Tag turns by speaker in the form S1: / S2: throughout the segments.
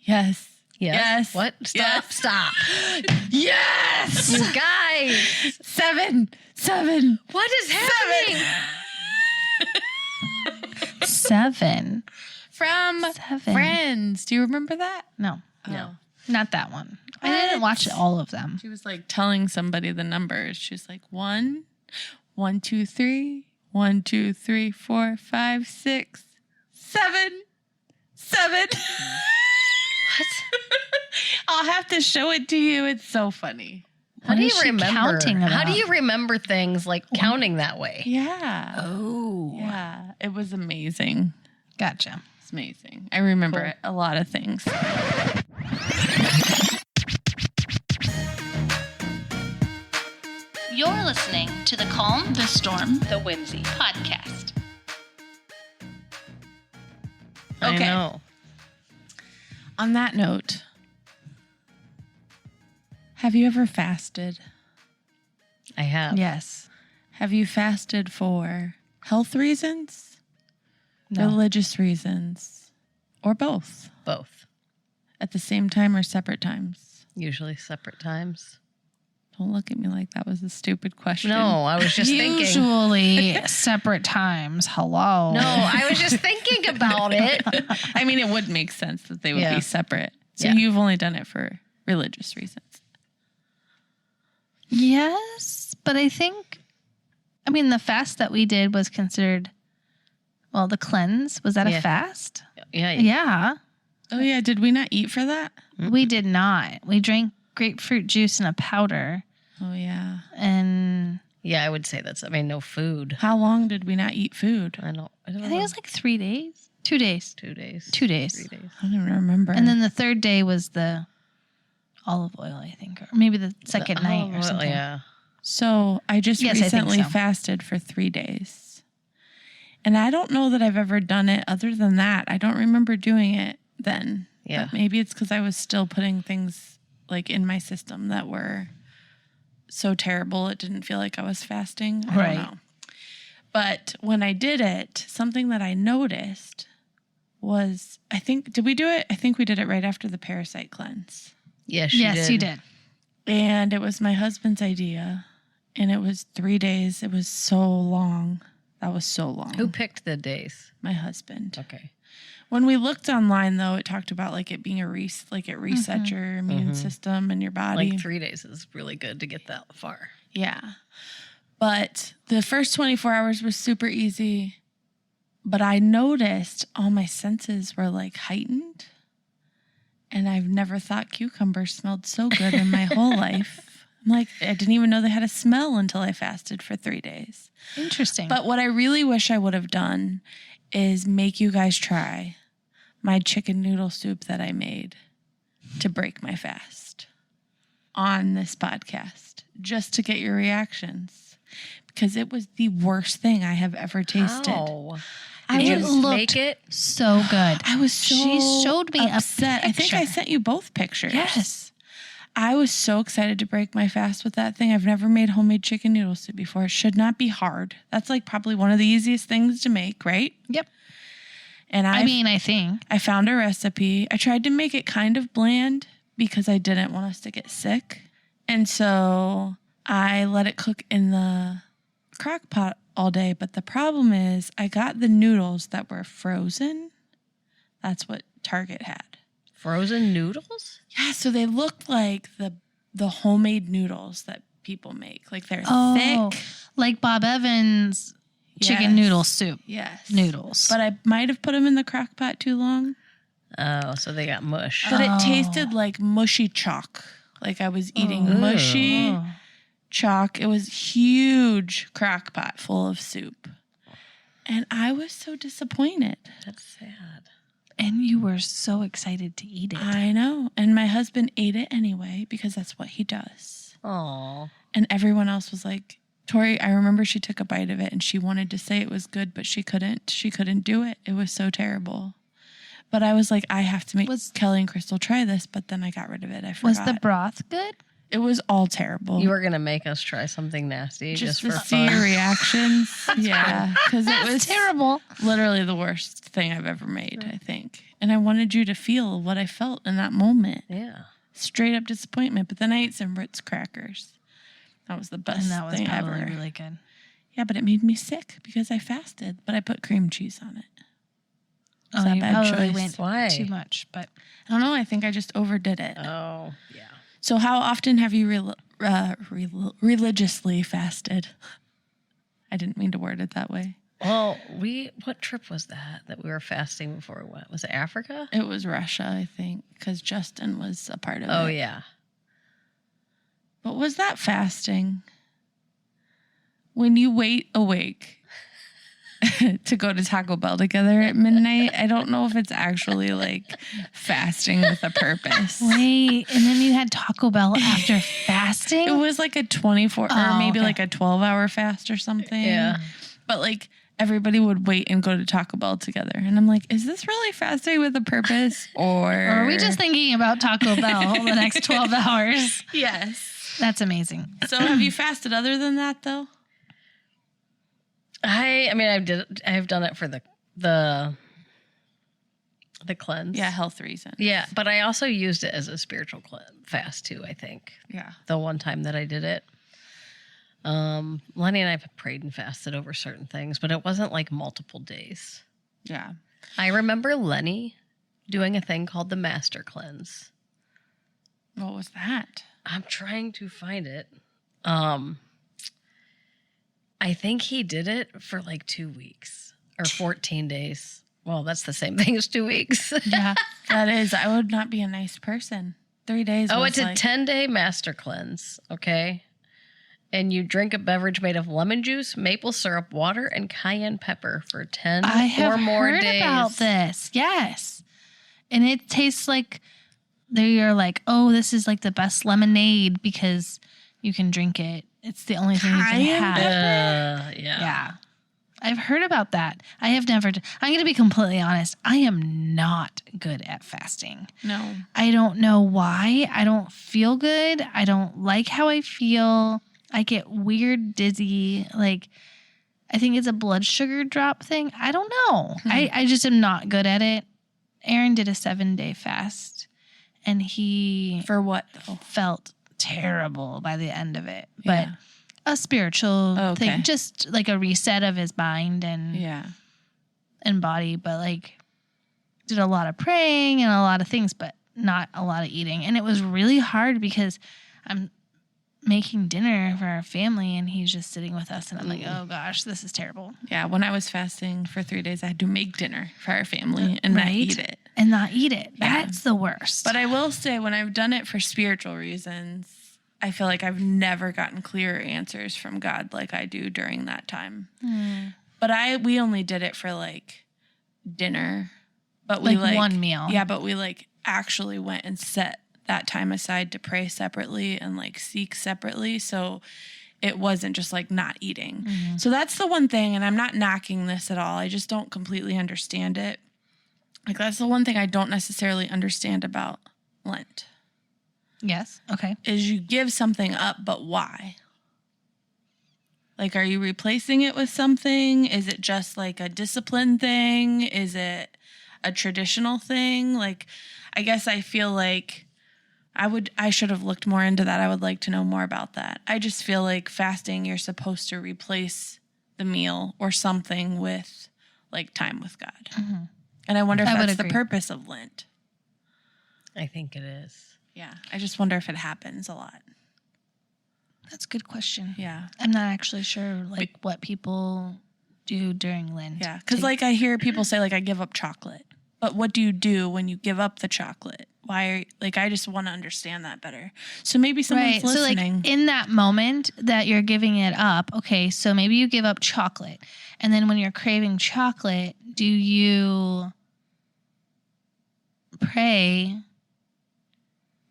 S1: Yes.
S2: Yes. What? Stop.
S1: Yes.
S2: Stop.
S1: Yes.
S2: You guys.
S1: 7.
S2: What is happening?
S3: 7.
S1: From
S3: 7.
S1: Friends. Do you remember that?
S3: No.
S2: No.
S3: Not that one. I didn't watch all of them.
S1: She was like telling somebody the numbers. She's like 1, 1, 2, 3, 1, 2, 3, 4, 5, 6, 7.
S2: What?
S1: I'll have to show it to you. It's so funny.
S2: How do you
S3: is she
S2: remember?
S3: counting
S2: How do
S3: about?
S2: you remember things like counting that way?
S1: Yeah.
S2: Oh.
S1: Yeah. It was amazing.
S3: Gotcha.
S1: It's amazing. I remember
S2: Cool.
S1: a lot of things.
S3: You're listening to the Calm, the Storm,
S2: The Whimsy.
S3: podcast.
S2: I
S1: Okay.
S2: know.
S1: On that note, have you ever fasted?
S2: I have.
S3: Yes.
S1: Have you fasted for health reasons,
S3: No.
S1: religious reasons, or both
S2: Both.
S1: at the same time or separate times?
S2: Usually separate times.
S1: Don't look at me like that was a stupid question.
S2: No, I was just thinking.
S3: Usually separate times. Hello.
S2: No, I was just thinking about it.
S1: I mean, it would make sense that they would
S2: Yeah.
S1: be separate. So
S2: Yeah.
S1: you've only done it for religious reasons.
S3: Yes, but I mean, the fast that we did was considered, well, the cleanse. Was that
S2: Yeah.
S3: a fast?
S2: Yeah.
S3: Yeah.
S1: Oh, yeah. Did we not eat for that?
S3: We did not. We drank grapefruit juice in a powder
S1: Oh, yeah.
S3: and
S2: Yeah, I would say that's, no food.
S1: How long did we not eat food?
S2: I don't
S3: I
S2: know.
S3: think it was like 3 days. 2 days.
S2: 2 days.
S3: 2 days.
S2: 3 days.
S1: I don't remember.
S3: And then the third day was the olive oil, I think, or maybe the second night or something.
S2: Yeah.
S1: So I just
S3: Yes, I think
S1: recently
S3: so.
S1: fasted for 3 days. And I don't know that I've ever done it other than that. I don't remember doing it then.
S2: Yeah.
S1: But maybe it's because I was still putting things like in my system that were so terrible it didn't feel like I was fasting. I
S3: Right.
S1: don't know. But when I did it, something that I noticed was, did we do it? I think we did it right after the parasite cleanse.
S2: Yes,
S3: Yes, you did.
S1: And it was my husband's idea. And it was 3 days. It was so long. That was so long.
S2: Who picked the days?
S1: My husband.
S2: Okay.
S1: When we looked online, though, it talked about like it being it resets your immune system and your body.
S2: Like 3 days is really good to get that far.
S1: Yeah. But the first 24 hours was super easy. But I noticed all my senses were like heightened. And I've never thought cucumbers smelled so good in my whole life. I'm like, I didn't even know they had a smell until I fasted for 3 days.
S3: Interesting.
S1: But what I really wish I would have done is make you guys try my chicken noodle soup that I made to break my fast on this podcast, just to get your reactions, because it was the worst thing I have ever tasted.
S2: How?
S3: I
S2: Did you
S3: would
S2: just
S3: look
S2: make it?
S3: so good.
S1: I was so
S3: She showed me
S1: upset.
S3: a
S1: I think I
S3: picture.
S1: sent you both pictures.
S3: Yes.
S1: I was so excited to break my fast with that thing. I've never made homemade chicken noodle soup before. It should not be hard. That's like probably one of the easiest things to make, right?
S3: Yep.
S1: And
S3: I think.
S1: I found a recipe. I tried to make it kind of bland because I didn't want us to get sick. And so I let it cook in the crock pot all day. But the problem is I got the noodles that were frozen. That's what Target had.
S2: Frozen noodles?
S1: Yeah, so they looked like the homemade noodles that people make. Like they're thick.
S3: Like Bob Evans chicken
S1: Yes.
S3: noodle soup
S1: Yes.
S3: noodles.
S1: But I might have put them in the crock pot too long.
S2: Oh, so they got mush.
S1: But it tasted like mushy chalk. Like I was eating mushy chalk. It was huge crock pot full of soup. And I was so disappointed.
S2: That's sad.
S3: And you were so excited to eat it.
S1: I know. And my husband ate it anyway because that's what he does.
S2: Oh.
S1: And everyone else was like, Tori, I remember she took a bite of it and she wanted to say it was good, but she couldn't. She couldn't do it. It was so terrible. But I was like, I have to make Kelly and Crystal try this, but then I got rid of it. I forgot.
S3: Was the broth good?
S1: It was all terrible.
S2: You were going to make us try something nasty just
S1: to
S2: for
S1: see
S2: fun.
S1: your reactions. Yeah, because it was
S3: terrible.
S1: literally the worst thing I've ever made, I think. And I wanted you to feel what I felt in that moment.
S2: Yeah.
S1: Straight up disappointment. But then I ate some Ritz crackers. That was the best
S3: And that was
S1: thing
S3: probably
S1: ever.
S3: really good.
S1: Yeah, but it made me sick because I fasted. But I put cream cheese on it. Was
S3: Oh,
S1: that
S3: you
S1: a bad
S3: probably
S1: choice?
S3: went
S2: Why?
S3: too much, but
S1: I don't know. I think I just overdid it.
S2: Oh, yeah.
S1: So how often have you religiously fasted? I didn't mean to word it that way.
S2: Well, what trip was that we were fasting before we went? Was it Africa?
S1: It was Russia, I think, because Justin was a part of it.
S2: Oh, yeah.
S1: But was that fasting? When you wait awake to go to Taco Bell together at midnight, I don't know if it's actually like fasting with a purpose.
S3: wait. And then you had Taco Bell after fasting?
S1: It was like a 24 or maybe like a 12-hour fast or something.
S2: Yeah.
S1: But like everybody would wait and go to Taco Bell together. And I'm like, is this really fasting with a purpose? Or
S3: are we just thinking about Taco Bell the next 12 hours?
S1: Yes.
S3: That's amazing.
S1: So have you fasted other than that though?
S2: I've done it for the cleanse.
S1: Yeah, health reasons.
S2: Yeah, but I also used it as a spiritual fast too, I think.
S1: Yeah.
S2: The one time that I did it. Lenny and I have prayed and fasted over certain things, but it wasn't like multiple days.
S1: Yeah.
S2: I remember Lenny doing a thing called the Master Cleanse.
S1: What was that?
S2: I'm trying to find it. I think he did it for like 2 weeks or 14 days. Well, that's the same thing as 2 weeks.
S3: Yeah.
S1: That is, I would not be a nice person. 3 days.
S2: Oh,
S1: was
S2: it's a
S1: like,
S2: 10-day master cleanse. Okay. And you drink a beverage made of lemon juice, maple syrup, water, and cayenne pepper for 10
S3: I have
S2: or more
S3: heard
S2: days.
S3: about this. Yes. And it tastes like they're like, oh, this is like the best lemonade because you can drink it. It's the only thing you can
S1: Cayenne
S3: have.
S2: Yeah.
S3: Yeah. I've heard about that. I have never. I'm going to be completely honest. I am not good at fasting.
S1: No.
S3: I don't know why. I don't feel good. I don't like how I feel. I get weird, dizzy. Like, I think it's a blood sugar drop thing. I don't know. I just am not good at it. Aaron did a 7-day fast, and he
S1: For what though?
S3: felt terrible by the end of it. But
S1: Yeah.
S3: a spiritual
S1: Okay.
S3: thing, just like a reset of his mind
S1: Yeah.
S3: and body. But like, did a lot of praying and a lot of things, but not a lot of eating. And it was really hard because I'm making dinner for our family and he's just sitting with us and I'm like, oh gosh, this is terrible.
S1: Yeah. When I was fasting for 3 days, I had to make dinner for our family and not
S3: Right.
S1: eat it.
S3: And not eat it.
S1: Yeah.
S3: That's the worst.
S1: But I will say, when I've done it for spiritual reasons, I feel like I've never gotten clearer answers from God like I do during that time. But we only did it for like dinner. But we
S3: Like one meal.
S1: Yeah, but we like actually went and set that time aside to pray separately and like seek separately. So it wasn't just like not eating. So that's the one thing, and I'm not knocking this at all. I just don't completely understand it. Like that's the one thing I don't necessarily understand about Lent.
S3: Yes. Okay.
S1: Is you give something up, but why? Like, are you replacing it with something? Is it just like a discipline thing? Is it a traditional thing? Like, I guess I feel like I should have looked more into that. I would like to know more about that. I just feel like fasting, you're supposed to replace the meal or something with like time with God. And I wonder if
S3: I would
S1: that's the
S3: agree.
S1: purpose of Lent.
S2: I think it is.
S1: Yeah. I just wonder if it happens a lot.
S3: That's a good question.
S1: Yeah.
S3: I'm not actually sure like what people do during Lent.
S1: Yeah. Because like I hear people say like I give up chocolate. But what do you do when you give up the chocolate? Why I just want to understand that better. So maybe someone's
S3: Right. So
S1: listening.
S3: like in that moment that you're giving it up, okay, so maybe you give up chocolate. And then when you're craving chocolate, do you pray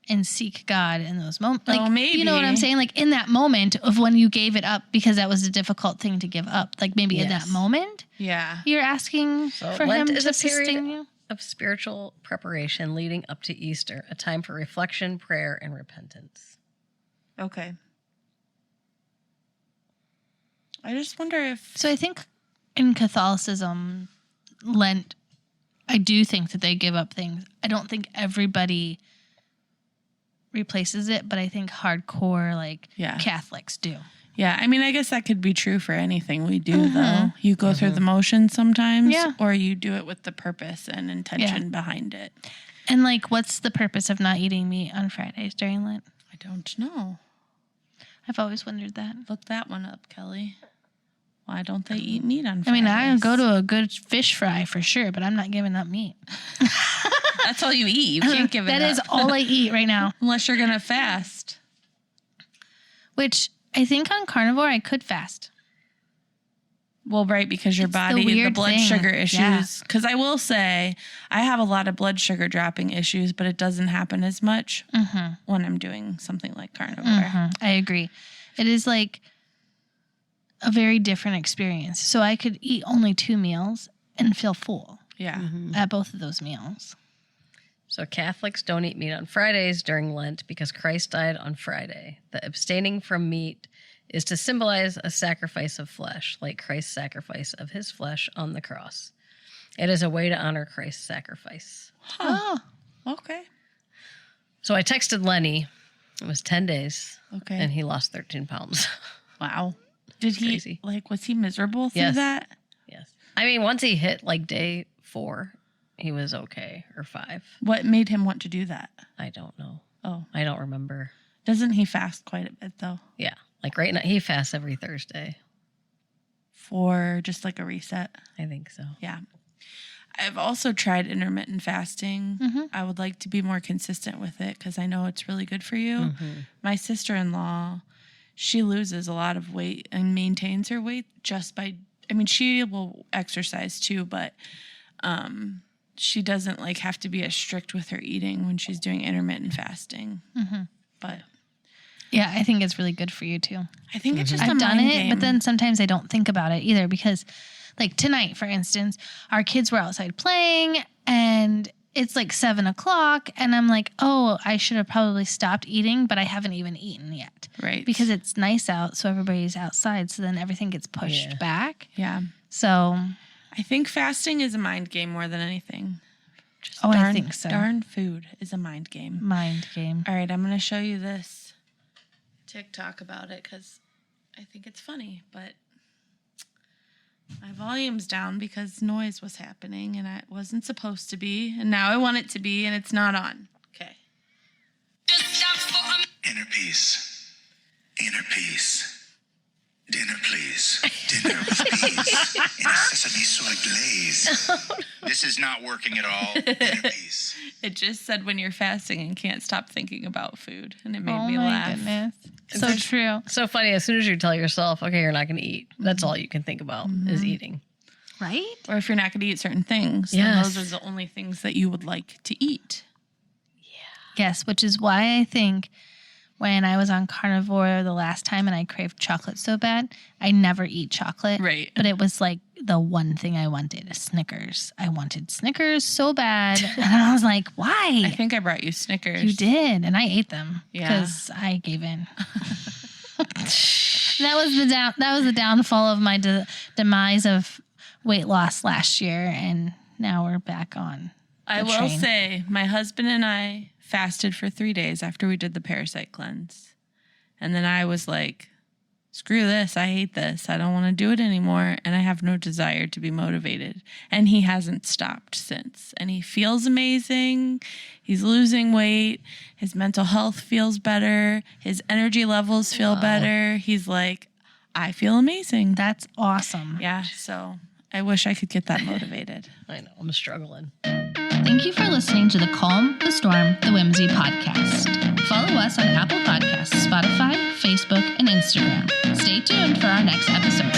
S3: and seek God in those moments? Like, you know what I'm
S1: maybe.
S3: saying? Like in that moment of when you gave it up because that was a difficult thing to give up. Like maybe in that
S2: Yes.
S3: moment,
S1: Yeah.
S3: you're asking
S2: So
S3: for
S2: Lent
S3: him
S2: is
S3: to
S2: a period
S3: sustain you.
S2: of spiritual preparation leading up to Easter, a time for reflection, prayer, and repentance.
S1: Okay. I just wonder if...
S3: So I think in Catholicism, Lent, I do think that they give up things. I don't think everybody replaces it, but I think hardcore, like,
S1: Yeah.
S3: Catholics do.
S1: Yeah, I mean, I guess that could be true for anything we do, though. You go through the motions sometimes,
S3: Yeah.
S1: or you do it with the purpose and intention behind it.
S3: And, like, what's the purpose of not eating meat on Fridays during Lent?
S1: I don't know.
S3: I've always wondered that.
S1: Look that one up, Kelly. Why don't they eat meat on Fridays?
S3: I mean, I go to a good fish fry for sure, but I'm not giving up meat.
S1: That's all you eat. You can't give it
S3: That
S1: up.
S3: is all I eat right now.
S1: Unless you're going to fast.
S3: Which I think on carnivore I could fast.
S1: Well, right, because your
S3: It's the
S1: body, the
S3: weird
S1: blood
S3: thing.
S1: sugar
S3: Yeah.
S1: issues. Because I will say, I have a lot of blood sugar dropping issues, but it doesn't happen as much when I'm doing something like carnivore.
S3: I agree. It is like a very different experience. So I could eat only 2 meals and feel full
S1: Yeah.
S3: at both of those meals.
S2: So Catholics don't eat meat on Fridays during Lent because Christ died on Friday. The abstaining from meat is to symbolize a sacrifice of flesh, like Christ's sacrifice of his flesh on the cross. It is a way to honor Christ's sacrifice.
S3: Oh,
S1: Okay.
S2: So I texted Lenny. It was 10 days,
S1: Okay.
S2: and he lost 13 pounds.
S1: Wow. Did he,
S2: crazy.
S1: like, was he miserable through
S2: Yes.
S1: that?
S2: Yes. I mean, once he hit like day 4, he was okay, or 5.
S1: What made him want to do that?
S2: I don't know.
S1: Oh,
S2: I don't remember.
S1: doesn't he fast quite a bit, though?
S2: Yeah. Like right now, he fasts every Thursday.
S1: For just like a reset?
S2: I think so.
S1: Yeah. I've also tried intermittent fasting.
S3: Mm-hmm.
S1: I would like to be more consistent with it because I know it's really good for you. My sister-in-law, she loses a lot of weight and maintains her weight just by, I mean, she will exercise too, but she doesn't like have to be as strict with her eating when she's doing intermittent fasting. But
S3: yeah, I think it's really good for you too.
S1: I think it's just a
S3: I've done
S1: mind
S3: it,
S1: game.
S3: but then sometimes I don't think about it either because, like tonight, for instance, our kids were outside playing and it's like 7:00 and I'm like, oh, I should have probably stopped eating, but I haven't even eaten yet.
S1: Right.
S3: Because it's nice out, so everybody's outside, so then everything gets pushed back.
S1: Yeah.
S3: So,
S1: I think fasting is a mind game more than anything. Just
S3: I think so.
S1: Darn food is a mind game.
S3: mind game.
S1: All right, I'm going to show you this TikTok about it because I think it's funny, but my volume's down because noise was happening and it wasn't supposed to be, and now I want it to be, and it's not on. Okay.
S4: Inner peace. Inner peace. Dinner, please. Dinner with peas. In a sesame soy glaze. This is not working at all. Inner peace.
S1: It just said when you're fasting and can't stop thinking about food, and it made
S3: Oh
S1: me
S3: my
S1: laugh.
S3: goodness. So true.
S2: So funny. As soon as you tell yourself, okay, you're not going to eat, that's all you can think about is eating.
S3: Right?
S1: Or if you're not going to eat certain things, then
S2: Yes.
S1: those are the only things that you would like to eat.
S3: Yes, which is why I think when I was on carnivore the last time and I craved chocolate so bad, I never eat chocolate.
S1: Right.
S3: But it was like the one thing I wanted, a Snickers. I wanted Snickers so bad. And I was like, why?
S1: I think I brought you Snickers.
S3: You did. And I ate them
S1: Yeah.
S3: because I gave in. That was the downfall of my demise of weight loss last year. And now we're back on.
S1: I
S3: the
S1: will
S3: train.
S1: say, my husband and I fasted for 3 days after we did the parasite cleanse. And then I was like, screw this. I hate this. I don't want to do it anymore. And I have no desire to be motivated. And he hasn't stopped since. And he feels amazing. He's losing weight. His mental health feels better. His energy levels feel better. He's like, I feel amazing.
S3: That's awesome.
S1: Yeah. So I wish I could get that motivated.
S2: I know. I'm struggling.
S3: Thank you for listening to the Calm, the Storm, the Whimsy podcast. Follow us on Apple Podcasts, Spotify, Facebook, and Instagram. Stay tuned for our next episode.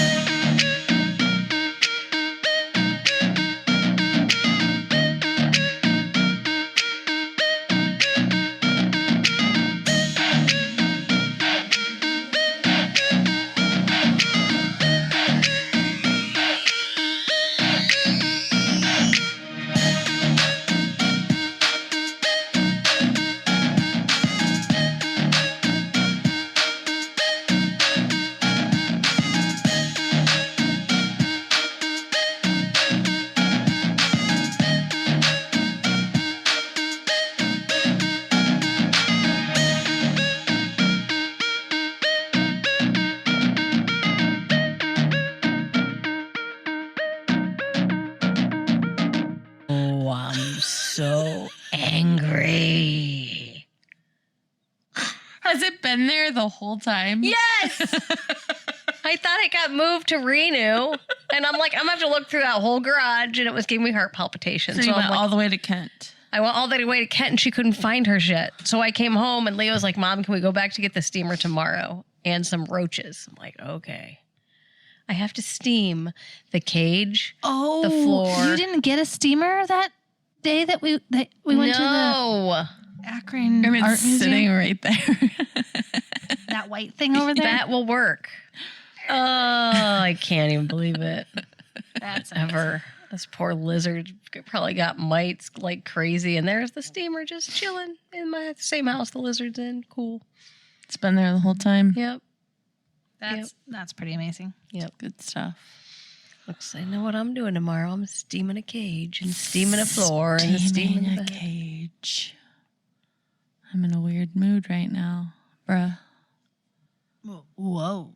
S2: free.
S1: Has it been there the whole time?
S2: Yes! I thought it got moved to Renew. And I'm like, I'm going to have to look through that whole garage. And it was giving me heart palpitations.
S1: So you
S2: I'm
S1: went
S2: like,
S1: all the way to Kent.
S2: I went all the way to Kent and she couldn't find her shit. So I came home and Leo was like, Mom, can we go back to get the steamer tomorrow? And some roaches. I'm like, okay. I have to steam the cage, the floor.
S3: You didn't get a steamer that day that we went to the Akron
S1: I mean,
S3: Art
S1: it's
S3: Museum?
S1: sitting right there.
S3: That white thing over there?
S2: That will work. Oh, I can't even believe it.
S3: That's
S2: Ever. This poor lizard probably got mites like crazy. And there's the steamer just chilling in my same house the lizard's in. Cool.
S1: It's been there the whole time.
S2: Yep.
S3: That's pretty amazing.
S2: Yep.
S1: Good stuff.
S2: Looks, I know what I'm doing tomorrow. I'm steaming a cage and steaming a floor and steaming
S1: a
S2: the bed.
S1: cage. I'm in a weird mood right now, bruh.
S3: Whoa.